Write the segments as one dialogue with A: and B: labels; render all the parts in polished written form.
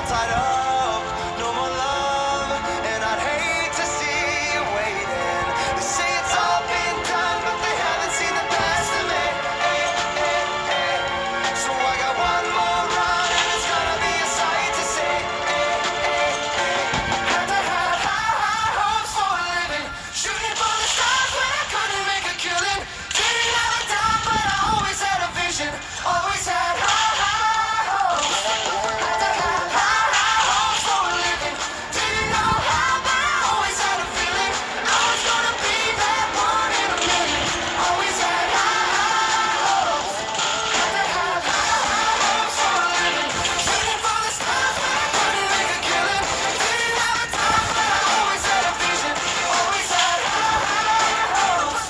A: tied up, no more love, and I'd hate to see you waiting. They say it's all been done, but they haven't seen the best of me. So I got one more run, and it's gonna be a sight to see. Had to have high hopes for a living, shooting for the stars when I couldn't make a killing. Didn't have a doubt, but I always had a vision, always had high hopes. Had to have high hopes for a living, didn't know how, but I always had a feeling I was gonna be that one in a million. Always had high hopes. Had to have high hopes for a living, shooting for the stars when I couldn't make a killing. Didn't have a doubt, but I always had a vision, always had high hopes.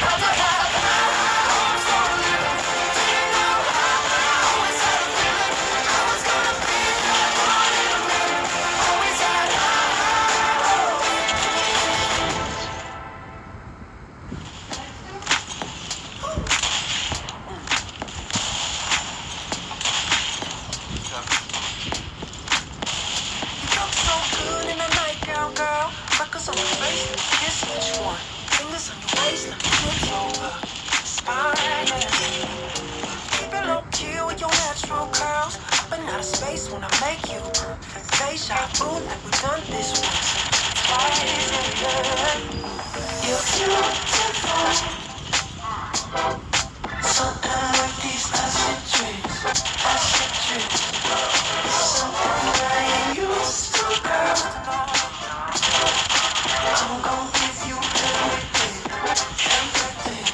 A: Had to have high hopes for a living, didn't know how, but I always had a feeling I was gonna be that one in a million. Always had high hopes. You look so good in that nightgown, girl. Freckles on your face, kiss which one? Fingers on your waist, let me slip over. Spine, keep it low key with your natural curls. But not a space when I make you. Deja vu, like we've done this once. Twice, you're beautiful. Something like these acid drinks, acid drinks. Something I ain't used to, girl. I'm gon' give you everything, everything.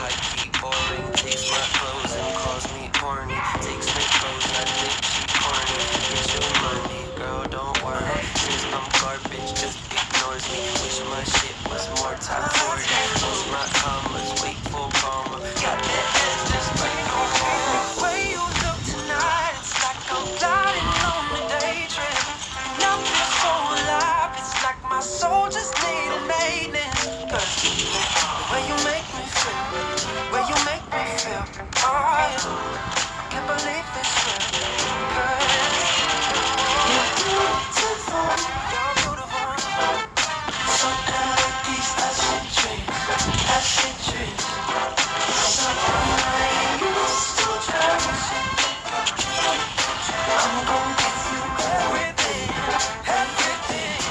A: I keep boring, takes my clothes and calls me horny. Takes me clothes, I think she corny. Get your money, girl, don't worry. Since I'm garbage, just ignores me. Wish my shit was more top 40. Close my commas, wait for karma. Got that ass just like Obama. The way you look tonight, it's like I'm gliding on a day trip. Nothing so alive, it's like my soul just needed maintenance. 'Cause the way you make me feel, the way you make me feel, oh yeah, I can't believe it's real. 'Cause you're beautiful, you're beautiful. Something like these acid drinks, acid drinks. Something I ain't used to, girl. I'm gon' give you everything, everything.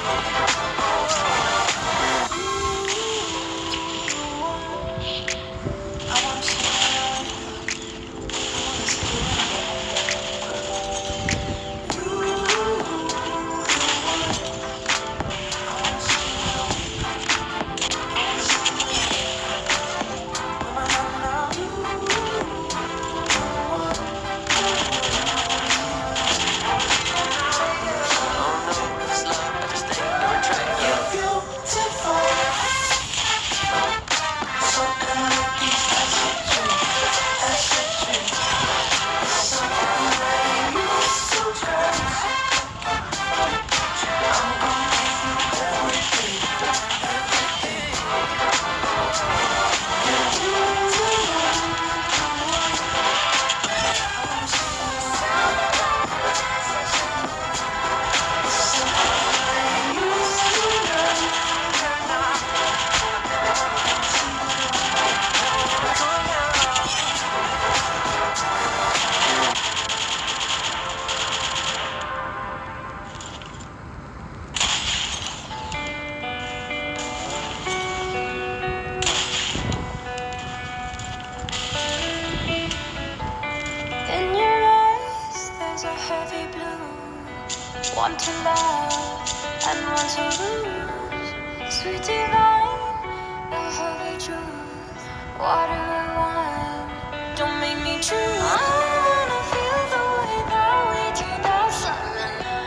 A: I wanna see
B: In your eyes, there's a heavy blue. One to love and one to lose. Sweet divine, the holy truth. Water and wine, don't make me choose.